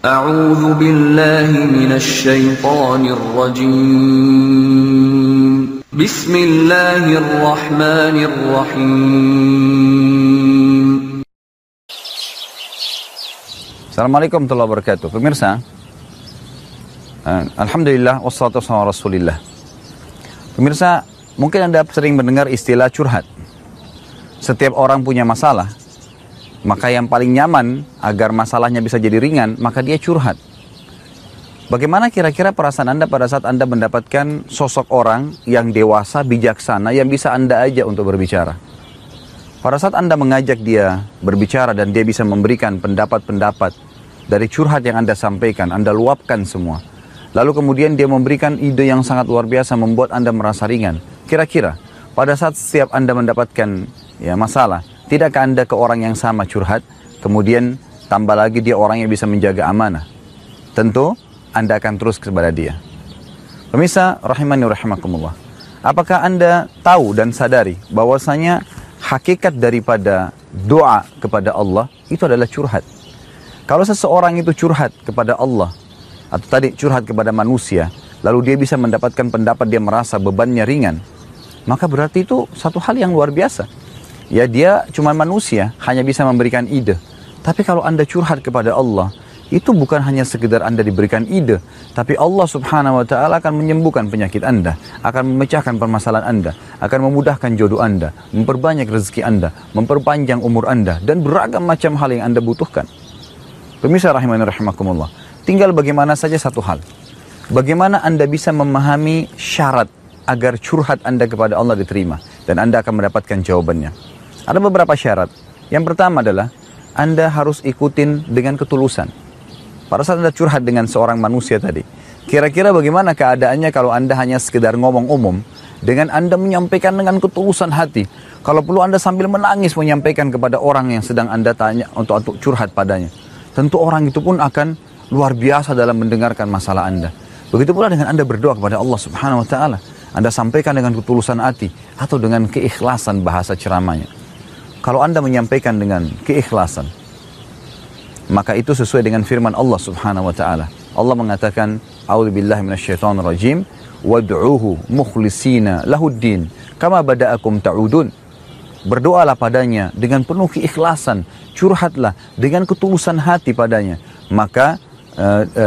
أعوذ بالله من الشيطان الرجيم بسم الله الرحمن الرحيم. Assalamualaikum warahmatullahi wabarakatuh. Pemirsa, Alhamdulillah wassalatu wassalamu ala Rasulillah. Pemirsa, mungkin Anda sering mendengar istilah curhat. Setiap orang punya masalah, maka yang paling nyaman agar masalahnya bisa jadi ringan, maka dia curhat. Bagaimana kira-kira perasaan Anda pada saat Anda mendapatkan sosok orang yang dewasa, bijaksana, yang bisa Anda ajak untuk berbicara? Pada saat Anda mengajak dia berbicara dan dia bisa memberikan pendapat-pendapat dari curhat yang Anda sampaikan, Anda luapkan semua. Lalu kemudian dia memberikan ide yang sangat luar biasa membuat Anda merasa ringan. Kira-kira pada saat setiap Anda mendapatkan masalah, tidakkah Anda ke orang yang sama curhat, kemudian tambah lagi dia orang yang bisa menjaga amanah? Tentu Anda akan terus kepada dia. Pemirsa rahimani rahimakumullah. Apakah Anda tahu dan sadari bahwasanya hakikat daripada doa kepada Allah itu adalah curhat? Kalau seseorang itu curhat kepada Allah, atau tadi curhat kepada manusia, lalu dia bisa mendapatkan pendapat, dia merasa bebannya ringan, maka berarti itu satu hal yang luar biasa. Ya, dia cuma manusia, hanya bisa memberikan ide. Tapi kalau Anda curhat kepada Allah, itu bukan hanya sekedar Anda diberikan ide, tapi Allah subhanahu wa ta'ala akan menyembuhkan penyakit Anda, akan memecahkan permasalahan Anda, akan memudahkan jodoh Anda, memperbanyak rezeki Anda, memperpanjang umur Anda, dan beragam macam hal yang Anda butuhkan. Pemirsa rahimani rahimakumullah, tinggal bagaimana saja satu hal. Bagaimana Anda bisa memahami syarat agar curhat Anda kepada Allah diterima, dan Anda akan mendapatkan jawabannya. Ada beberapa syarat. Yang pertama adalah Anda harus ikutin dengan ketulusan. Pada saat Anda curhat dengan seorang manusia tadi, kira-kira bagaimana keadaannya kalau Anda hanya sekedar ngomong umum, dengan Anda menyampaikan dengan ketulusan hati. Kalau perlu Anda sambil menangis menyampaikan kepada orang yang sedang Anda tanya untuk curhat padanya. Tentu orang itu pun akan luar biasa dalam mendengarkan masalah Anda. Begitu pula dengan Anda berdoa kepada Allah subhanahu wa ta'ala. Anda sampaikan dengan ketulusan hati atau dengan keikhlasan bahasa ceramahnya. Kalau Anda menyampaikan dengan keikhlasan, maka itu sesuai dengan firman Allah subhanahu wa ta'ala. Allah mengatakan, A'udzubillahi minasyaitonirrajim, wad'uhu mukhlisina lahuddin, kama bada'akum ta'udun. Berdoalah padanya dengan penuh keikhlasan, curhatlah dengan ketulusan hati padanya. Maka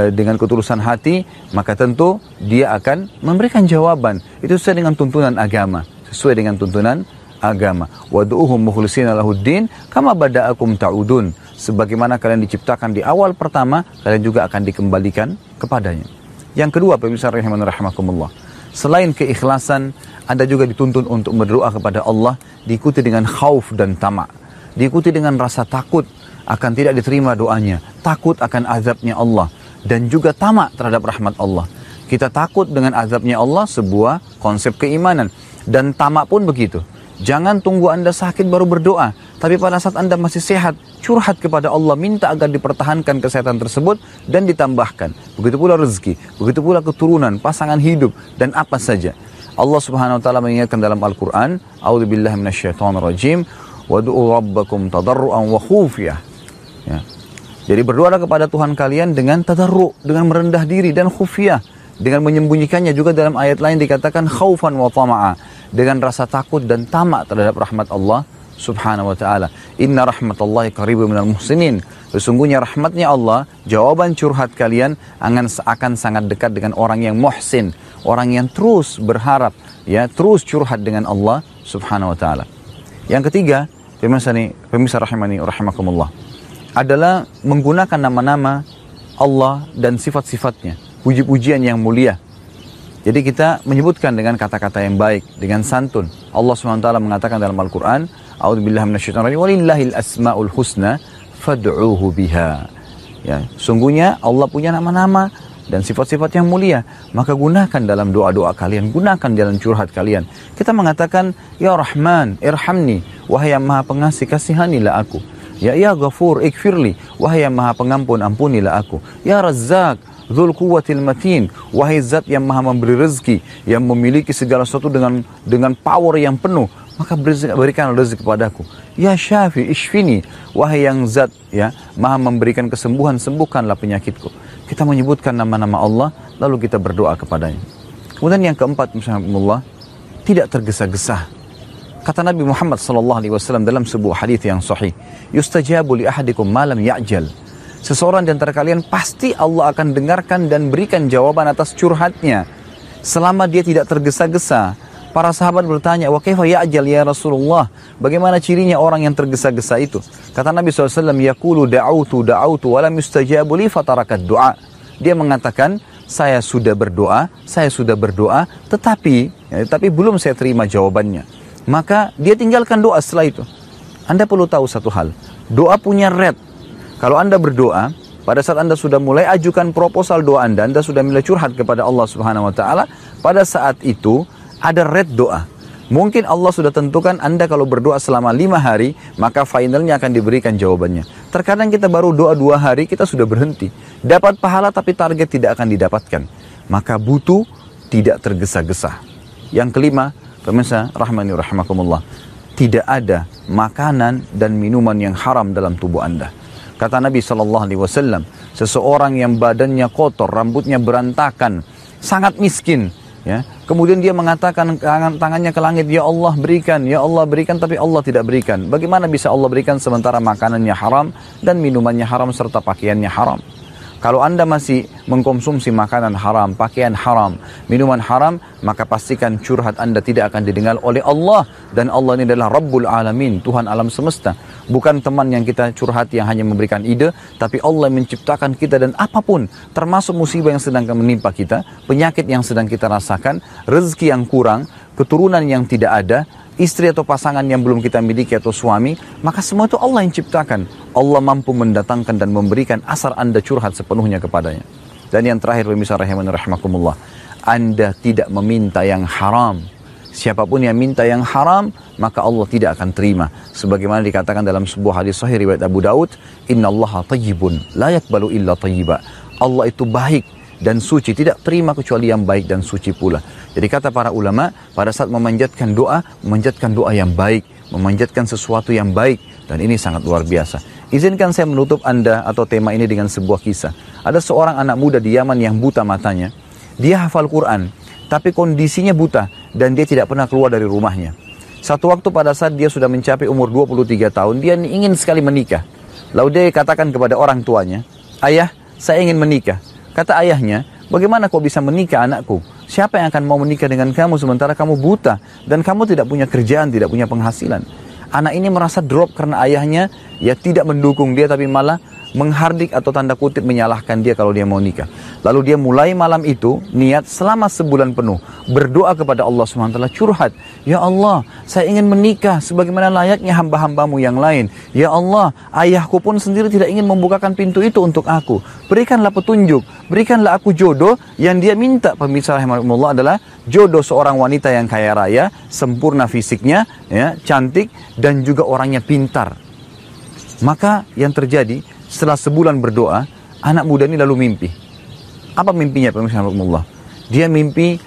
dengan ketulusan hati, maka tentu dia akan memberikan jawaban. Itu sesuai dengan tuntunan agama. Sesuai dengan tuntunan agama. Wad'uhum mukhlisina lahuddin kama bada'akum ta'udun. Sebagaimana kalian diciptakan di awal pertama, kalian juga akan dikembalikan kepadanya. Yang kedua, pemirsa rahimani rahimakumullah, selain keikhlasan, Anda juga dituntun untuk berdoa kepada Allah diikuti dengan khauf dan tamak. Diikuti dengan rasa takut akan tidak diterima doanya, takut akan azabnya Allah, dan juga tamak terhadap rahmat Allah. Kita takut dengan azabnya Allah, sebuah konsep keimanan, dan tamak pun begitu. Jangan tunggu Anda sakit baru berdoa, tapi pada saat Anda masih sehat, curhat kepada Allah, minta agar dipertahankan kesehatan tersebut dan ditambahkan. Begitu pula rezeki, begitu pula keturunan, pasangan hidup, dan apa saja. Allah subhanahu wa ta'ala mengingatkan dalam Al-Quran, A'udzubillahi minasyaitonirrajim, wadu'u rabbakum tadarru'an wa khufiyah. Ya. Jadi berdoalah kepada Tuhan kalian dengan tadarru', dengan merendah diri dan khufiyah, dengan menyembunyikannya. Juga dalam ayat lain dikatakan khaufan wa tama'a, dengan rasa takut dan tamak terhadap rahmat Allah subhanahu wa ta'ala. Inna rahmatallahi qaribun minal muhsinin. Sesungguhnya rahmatnya Allah, jawaban curhat kalian akan sangat dekat dengan orang yang muhsin, orang yang terus berharap, terus curhat dengan Allah subhanahu wa ta'ala. Yang ketiga, pemirsa rahimani rahimakumullah, adalah menggunakan nama-nama Allah dan sifat-sifatnya, puji-pujian yang mulia. Jadi kita menyebutkan dengan kata-kata yang baik, dengan santun. Allah SWT mengatakan dalam Al-Quran, A'udzubillahi minasyaitonirrajim, walillahil asma'ul husna fad'uhu biha. Ya, sungguhnya Allah punya nama-nama dan sifat-sifat yang mulia, maka gunakan dalam doa-doa kalian, gunakan dalam curhat kalian. Kita mengatakan, Ya Rahman, irhamni, wahai yang maha pengasih, kasihanilah aku. Ya Ghafur, ikfirli, wahai yang maha pengampun, ampunilah aku. Ya Razzaq, Dzul Quwwatil Matin, wahai zat yang maha memberi rezeki, yang memiliki segala sesuatu dengan power yang penuh, maka berikan rezeki kepadaku. Ya Syafi, ishfini, wahai yang zat ya maha memberikan kesembuhan, sembuhkanlah penyakitku. Kita menyebutkan nama-nama Allah, lalu kita berdoa kepadanya. Kemudian yang keempat, Bismillah, tidak tergesa-gesa. Kata Nabi Muhammad SAW dalam sebuah hadis yang sahih, yustajabu li ahadikum ma lam ya'jal. Seseorang di antara kalian pasti Allah akan dengarkan dan berikan jawaban atas curhatnya selama dia tidak tergesa-gesa. Para sahabat bertanya, wa kaifa ya'jal ya Rasulullah? Bagaimana cirinya orang yang tergesa-gesa itu? Kata Nabi SAW, yaqulu da'autu wa lam yustajabu li fatarakat du'a. Dia mengatakan, saya sudah berdoa, tetapi belum saya terima jawabannya. Maka dia tinggalkan doa setelah itu. Anda perlu tahu satu hal, doa punya rate. Kalau Anda berdoa, pada saat Anda sudah mulai ajukan proposal doa Anda sudah mulai curhat kepada Allah Subhanahu wa taala, pada saat itu ada rate doa. Mungkin Allah sudah tentukan Anda kalau berdoa selama 5 hari, maka finalnya akan diberikan jawabannya. Terkadang kita baru doa 2 hari, kita sudah berhenti. Dapat pahala tapi target tidak akan didapatkan. Maka butuh tidak tergesa-gesa. Yang kelima, pemirsa rahmani rahimakumullah, tidak ada makanan dan minuman yang haram dalam tubuh Anda. Kata Nabi SAW, seseorang yang badannya kotor, rambutnya berantakan, sangat miskin, ya, kemudian dia mengatakan tangannya ke langit, ya Allah berikan, tapi Allah tidak berikan. Bagaimana bisa Allah berikan sementara makanannya haram dan minumannya haram serta pakaiannya haram? Kalau Anda masih mengkonsumsi makanan haram, pakaian haram, minuman haram, maka pastikan curhat Anda tidak akan didengar oleh Allah. Dan Allah ini adalah Rabbul Alamin, Tuhan alam semesta. Bukan teman yang kita curhati yang hanya memberikan ide, tapi Allah yang menciptakan kita dan apapun, termasuk musibah yang sedang menimpa kita, penyakit yang sedang kita rasakan, rezeki yang kurang, keturunan yang tidak ada, istri atau pasangan yang belum kita miliki atau suami, maka semua itu Allah yang ciptakan. Allah mampu mendatangkan dan memberikan asal Anda curhat sepenuhnya kepadanya. Dan yang terakhir, pemirsa rahimani rahimakumullah, Anda tidak meminta yang haram. Siapapun yang minta yang haram, maka Allah tidak akan terima. Sebagaimana dikatakan dalam sebuah hadis sahih riwayat Abu Daud, innallaha tayyibun la yaqbalu illa tayyiba. Allah itu baik dan suci, tidak terima kecuali yang baik dan suci pula. Jadi kata para ulama, pada saat memanjatkan doa yang baik, memanjatkan sesuatu yang baik, dan ini sangat luar biasa. Izinkan saya menutup Anda atau tema ini dengan sebuah kisah. Ada seorang anak muda di Yaman yang buta matanya. Dia hafal Quran, tapi kondisinya buta dan dia tidak pernah keluar dari rumahnya. Satu waktu pada saat dia sudah mencapai umur 23 tahun, dia ingin sekali menikah. Lalu dia katakan kepada orang tuanya, ayah, saya ingin menikah. Kata ayahnya, bagaimana kau bisa menikah anakku? Siapa yang akan mau menikah dengan kamu sementara kamu buta dan kamu tidak punya kerjaan, tidak punya penghasilan? Anak ini merasa drop karena ayahnya ya tidak mendukung dia, tapi malah menghardik atau tanda kutip menyalahkan dia kalau dia mau nikah. Lalu dia mulai malam itu niat selama sebulan penuh berdoa kepada Allah SWT, curhat, ya Allah, saya ingin menikah sebagaimana layaknya hamba-hambamu yang lain. Ya Allah, ayahku pun sendiri tidak ingin membukakan pintu itu untuk aku. Berikanlah petunjuk, berikanlah aku jodoh. Yang dia minta, pemirsa rahimahullah, adalah jodoh seorang wanita yang kaya raya, sempurna fisiknya, ya, cantik, dan juga orangnya pintar. Maka yang terjadi, setelah sebulan berdoa, anak muda ini lalu mimpi. Apa mimpinya, pemirsa rahimahullah? Dia mimpi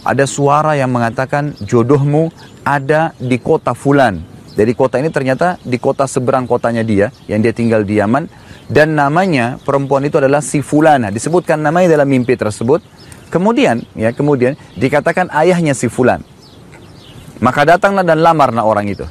ada suara yang mengatakan jodohmu ada di kota Fulan. Jadi kota ini ternyata di kota seberang kotanya dia, yang dia tinggal di Yaman. Dan namanya perempuan itu adalah si Fulana. Disebutkan namanya dalam mimpi tersebut. Kemudian dikatakan ayahnya si Fulan. Maka datanglah dan lamarlah orang itu.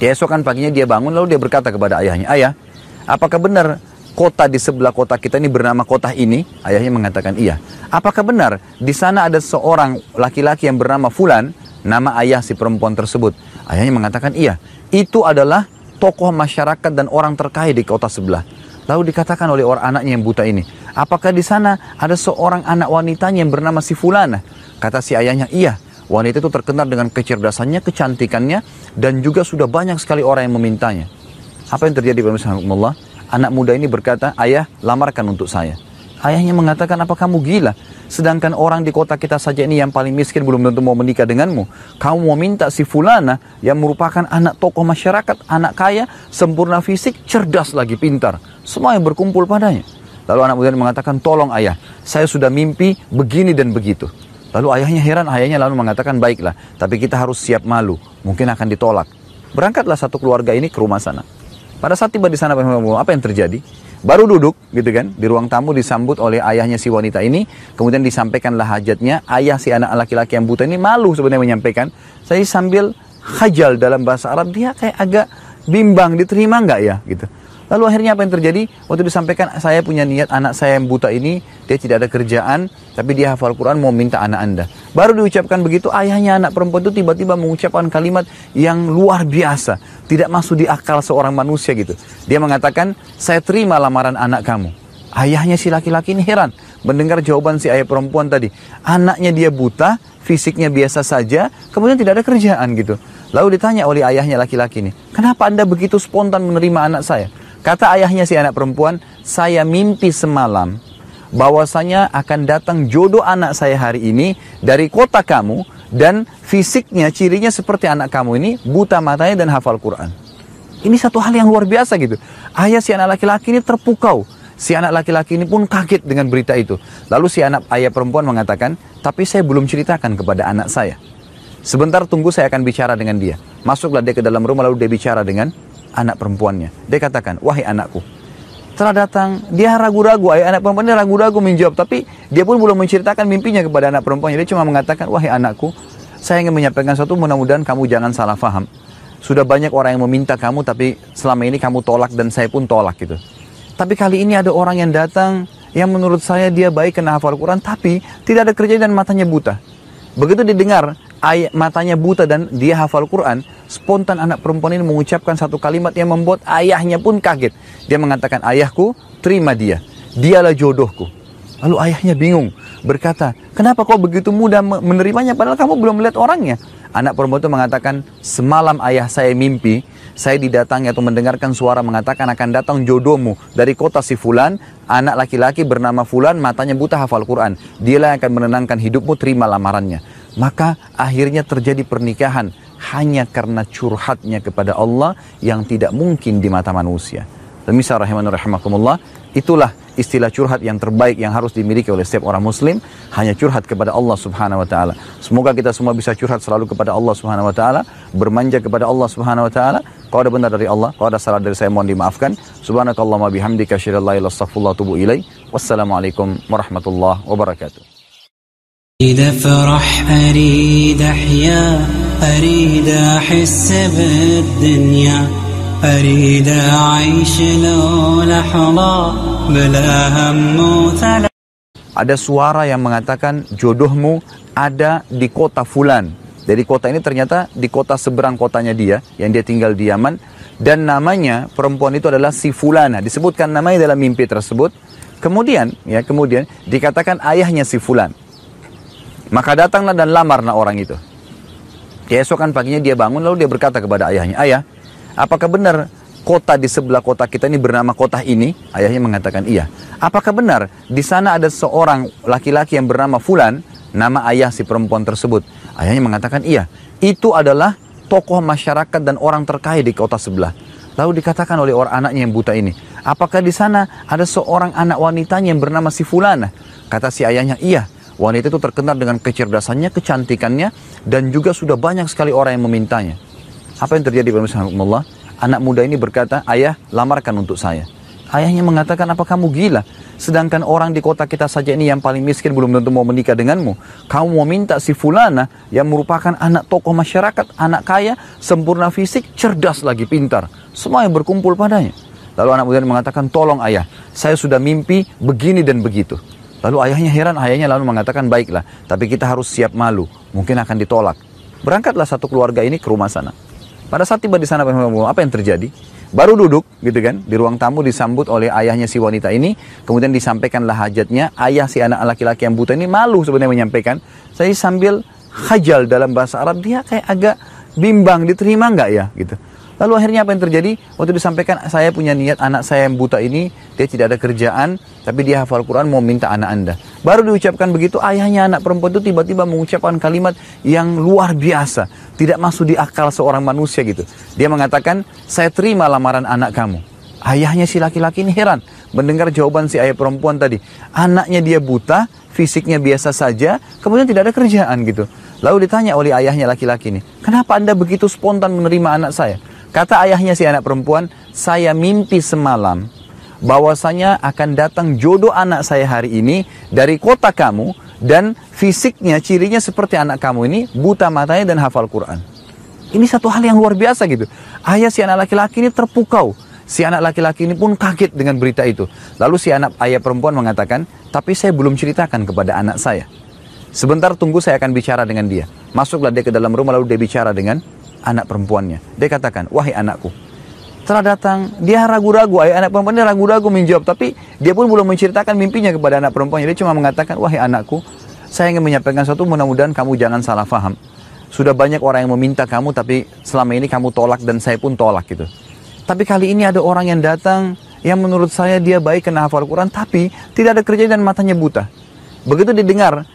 Keesokan paginya dia bangun, lalu dia berkata kepada ayahnya, ayah, apakah benar kota di sebelah kota kita ini bernama kota ini? Ayahnya mengatakan iya. Apakah benar di sana ada seorang laki-laki yang bernama Fulan, nama ayah si perempuan tersebut? Ayahnya mengatakan iya. Itu adalah tokoh masyarakat dan orang terkaya di kota sebelah. Lalu dikatakan oleh orang anaknya yang buta ini, apakah di sana ada seorang anak wanitanya yang bernama si Fulana? Kata si ayahnya, iya. Wanita itu terkenal dengan kecerdasannya, kecantikannya, dan juga sudah banyak sekali orang yang memintanya. Apa yang terjadi, pemirsa Allah? Anak muda ini berkata, ayah, lamarkan untuk saya. Ayahnya mengatakan, apa kamu gila? Sedangkan orang di kota kita saja ini yang paling miskin belum tentu mau menikah denganmu. Kamu mau minta si Fulana yang merupakan anak tokoh masyarakat, anak kaya, sempurna fisik, cerdas lagi, pintar. Semua yang berkumpul padanya. Lalu anak muda ini mengatakan, tolong ayah, saya sudah mimpi begini dan begitu. Lalu ayahnya heran, ayahnya lalu mengatakan, baiklah, tapi kita harus siap malu, mungkin akan ditolak. Berangkatlah satu keluarga ini ke rumah sana. Pada saat tiba di sana, apa yang terjadi? Baru duduk, gitu kan, di ruang tamu disambut oleh ayahnya si wanita ini, kemudian disampaikanlah hajatnya. Ayah si anak laki-laki yang buta ini malu sebenarnya menyampaikan. Saya sambil khajal dalam bahasa Arab, dia kayak agak bimbang, diterima nggak ya, gitu. Lalu akhirnya apa yang terjadi? Waktu disampaikan, saya punya niat anak saya yang buta ini, dia tidak ada kerjaan, tapi dia hafal Quran, mau minta anak Anda. Baru diucapkan begitu, ayahnya anak perempuan itu tiba-tiba mengucapkan kalimat yang luar biasa. Tidak masuk di akal seorang manusia gitu. Dia mengatakan, saya terima lamaran anak kamu. Ayahnya si laki-laki ini heran mendengar jawaban si ayah perempuan tadi. Anaknya dia buta, fisiknya biasa saja, kemudian tidak ada kerjaan gitu. Lalu ditanya oleh ayahnya laki-laki ini, kenapa Anda begitu spontan menerima anak saya? Kata ayahnya si anak perempuan, saya mimpi semalam bahwasanya akan datang jodoh anak saya hari ini dari kota kamu, dan fisiknya, cirinya seperti anak kamu ini, buta matanya dan hafal Quran. Ini satu hal yang luar biasa gitu. Ayah si anak laki-laki ini terpukau. Si anak laki-laki ini pun kaget dengan berita itu. Lalu si ayah perempuan mengatakan, tapi saya belum ceritakan kepada anak saya. Sebentar tunggu, saya akan bicara dengan dia. Masuklah dia ke dalam rumah, lalu dia bicara dengan anak perempuannya. Dia katakan, wahai anakku. Setelah datang, dia ragu-ragu, anak perempuannya ragu-ragu menjawab, tapi dia pun belum menceritakan mimpinya kepada anak perempuannya. Dia cuma mengatakan, wahai anakku, saya ingin menyampaikan sesuatu, mudah-mudahan kamu jangan salah faham. Sudah banyak orang yang meminta kamu, tapi selama ini kamu tolak dan saya pun tolak gitu. Tapi kali ini ada orang yang datang, yang menurut saya dia baik kena hafal Quran, tapi tidak ada kerja dan matanya buta. Begitu didengar, matanya buta dan dia hafal Quran, spontan anak perempuan ini mengucapkan satu kalimat yang membuat ayahnya pun kaget. Dia mengatakan, ayahku, terima dia. Dialah jodohku. Lalu ayahnya bingung, berkata, kenapa kau begitu mudah menerimanya padahal kamu belum melihat orangnya? Anak perempuan itu mengatakan, semalam ayah saya mimpi, saya didatangi atau mendengarkan suara mengatakan akan datang jodohmu dari kota si Fulan, anak laki-laki bernama Fulan, matanya buta hafal Quran. Dialah yang akan menenangkan hidupmu, terima lamarannya. Maka akhirnya terjadi pernikahan hanya karena curhatnya kepada Allah yang tidak mungkin di mata manusia. Pemirsa rahimani rahimakumullah, itulah istilah curhat yang terbaik yang harus dimiliki oleh setiap orang muslim, hanya curhat kepada Allah Subhanahu wa taala. Semoga kita semua bisa curhat selalu kepada Allah Subhanahu wa taala, bermanja kepada Allah Subhanahu wa taala. Kalau ada benar dari Allah, kalau ada salah dari saya mohon dimaafkan. Subhanakallahumma bihamdika asyhadu an la ilaha illa anta astaghfiruka wa atubu ilaik. Wassalamualaikum warahmatullahi wabarakatuh. إذا فرح أريد أحيا أريد أحس بالدنيا أريد أعيش لو لحظة بلا هم وثلا. Ada suara yang mengatakan jodohmu ada di kota Fulan. Dari kota ini ternyata di kota seberang kotanya dia, yang dia tinggal di Yaman. Dan namanya perempuan itu adalah si Fulana. Disebutkan namanya dalam mimpi tersebut. Kemudian dikatakan ayahnya si Fulan. Maka datanglah dan lamarlah orang itu. Keesokan paginya dia bangun lalu dia berkata kepada ayahnya, ayah, apakah benar kota di sebelah kota kita ini bernama kota ini? Ayahnya mengatakan iya. Apakah benar di sana ada seorang laki-laki yang bernama Fulan, nama ayah si perempuan tersebut? Ayahnya mengatakan iya. Itu adalah tokoh masyarakat dan orang terkaya di kota sebelah. Lalu dikatakan oleh orang anaknya yang buta ini, apakah di sana ada seorang anak wanitanya yang bernama si Fulana? Kata si ayahnya, iya. Wanita itu terkenal dengan kecerdasannya, kecantikannya, dan juga sudah banyak sekali orang yang memintanya. Apa yang terjadi pemirsa Allah? Anak muda ini berkata, ayah, lamarkan untuk saya. Ayahnya mengatakan, apa kamu gila? Sedangkan orang di kota kita saja ini yang paling miskin belum tentu mau menikah denganmu. Kamu mau minta si Fulana yang merupakan anak tokoh masyarakat, anak kaya, sempurna fisik, cerdas lagi, pintar. Semua yang berkumpul padanya. Lalu anak muda mengatakan, tolong ayah, saya sudah mimpi begini dan begitu. Lalu ayahnya heran, ayahnya lalu mengatakan, baiklah, tapi kita harus siap malu, mungkin akan ditolak. Berangkatlah satu keluarga ini ke rumah sana. Pada saat tiba di sana, apa yang terjadi? Baru duduk, gitu kan, di ruang tamu disambut oleh ayahnya si wanita ini, kemudian disampaikanlah hajatnya. Ayah si anak laki-laki yang buta ini malu sebenarnya menyampaikan. Saya sambil khajal dalam bahasa Arab, dia kayak agak bimbang, diterima nggak ya, gitu. Lalu akhirnya apa yang terjadi? Waktu disampaikan, saya punya niat anak saya yang buta ini, dia tidak ada kerjaan, tapi dia hafal Quran, mau minta anak Anda. Baru diucapkan begitu, ayahnya anak perempuan itu tiba-tiba mengucapkan kalimat yang luar biasa. Tidak masuk di akal seorang manusia gitu. Dia mengatakan, saya terima lamaran anak kamu. Ayahnya si laki-laki ini heran mendengar jawaban si ayah perempuan tadi. Anaknya dia buta, fisiknya biasa saja, kemudian tidak ada kerjaan gitu. Lalu ditanya oleh ayahnya laki-laki ini, kenapa Anda begitu spontan menerima anak saya? Kata ayahnya si anak perempuan, saya mimpi semalam bahwasanya akan datang jodoh anak saya hari ini dari kota kamu, dan fisiknya, cirinya seperti anak kamu ini, buta matanya dan hafal Quran. Ini satu hal yang luar biasa gitu. Ayah si anak laki-laki ini terpukau. Si anak laki-laki ini pun kaget dengan berita itu. Lalu si ayah perempuan mengatakan, tapi saya belum ceritakan kepada anak saya. Sebentar tunggu, saya akan bicara dengan dia. Masuklah dia ke dalam rumah, lalu dia bicara dengan anak perempuannya. Dia katakan, wahai anakku. Setelah datang, dia ragu-ragu, ayah anak perempuannya ragu-ragu menjawab, tapi dia pun belum menceritakan mimpinya kepada anak perempuannya. Dia cuma mengatakan, wahai anakku, saya ingin menyampaikan sesuatu, mudah-mudahan kamu jangan salah faham. Sudah banyak orang yang meminta kamu, tapi selama ini kamu tolak dan saya pun tolak gitu. Tapi kali ini ada orang yang datang, yang menurut saya dia baik kena hafal Quran, tapi tidak ada kerja dan matanya buta. Begitu didengar,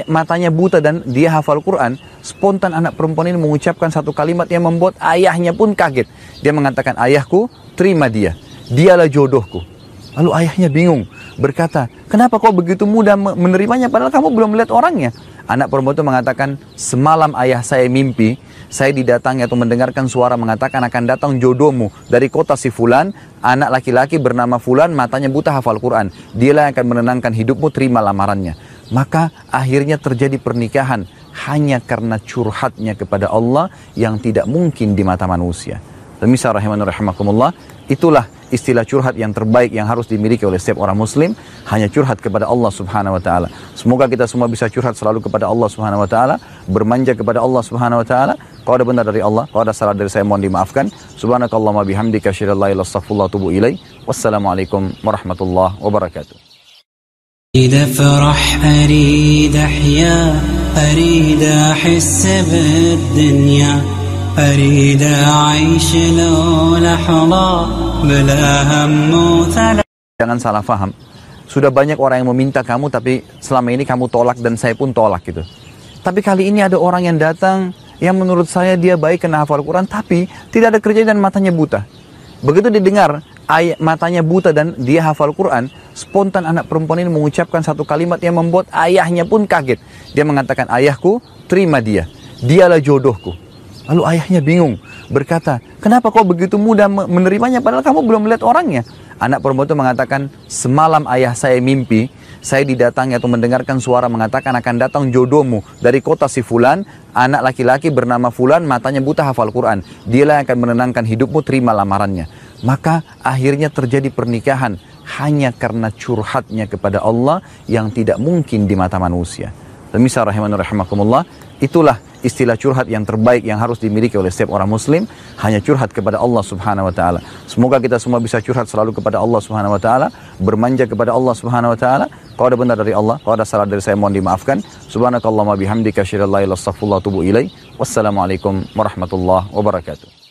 matanya buta dan dia hafal Quran, spontan anak perempuan ini mengucapkan satu kalimat yang membuat ayahnya pun kaget. Dia mengatakan, ayahku, terima dia. Dialah jodohku. Lalu ayahnya bingung, berkata, kenapa kau begitu mudah menerimanya padahal kamu belum melihat orangnya? Anak perempuan itu mengatakan, semalam ayah saya mimpi, saya didatangi atau mendengarkan suara mengatakan akan datang jodohmu dari kota si Fulan, anak laki-laki bernama Fulan, matanya buta hafal Quran. Dialah yang akan menenangkan hidupmu, terima lamarannya. Maka akhirnya terjadi pernikahan hanya karena curhatnya kepada Allah yang tidak mungkin di mata manusia. Pemirsa rahimani rahimakumullah, itulah istilah curhat yang terbaik yang harus dimiliki oleh setiap orang muslim, hanya curhat kepada Allah Subhanahu wa taala. Semoga kita semua bisa curhat selalu kepada Allah Subhanahu wa taala, bermanja kepada Allah Subhanahu wa taala. Kalau ada benar dari Allah, kalau ada salah dari saya mohon dimaafkan. Subhanakallahumma bihamdika asyhadu an la ilaha illa anta astaghfiruka wa atubu ilaik. Wassalamualaikum warahmatullahi wabarakatuh. أريد أفرح أريد أحيا أريد أحس بالدنيا أريد أعيش لو لحظة بلا هم وثلا. Jangan salah faham. Sudah banyak orang yang meminta kamu, tapi selama ini kamu tolak dan saya pun tolak gitu. Tapi kali ini ada orang yang datang, yang menurut saya dia baik kena hafal Quran, tapi tidak ada kerja dan matanya buta. Begitu didengar, matanya buta dan dia hafal Quran, spontan anak perempuan ini mengucapkan satu kalimat yang membuat ayahnya pun kaget. Dia mengatakan, ayahku, terima dia. Dialah jodohku. Lalu ayahnya bingung, berkata, kenapa kau begitu mudah menerimanya padahal kamu belum melihat orangnya? Anak perempuan itu mengatakan, semalam ayah saya mimpi, saya didatangi atau mendengarkan suara mengatakan akan datang jodohmu dari kota si Fulan, anak laki-laki bernama Fulan, matanya buta hafal Quran. Dialah yang akan menenangkan hidupmu, terima lamarannya. Maka akhirnya terjadi pernikahan hanya karena curhatnya kepada Allah yang tidak mungkin di mata manusia. Pemirsa rahimani rahimakumullah, itulah istilah curhat yang terbaik yang harus dimiliki oleh setiap orang muslim, hanya curhat kepada Allah Subhanahu wa taala. Semoga kita semua bisa curhat selalu kepada Allah Subhanahu wa taala, bermanja kepada Allah Subhanahu wa taala. Kalau ada benar dari Allah, kalau ada salah dari saya mohon dimaafkan. Subhanakallahumma bihamdika asyhadu an la ilaha illa anta astaghfiruka wa atubu ilaik. Wassalamualaikum warahmatullahi wabarakatuh.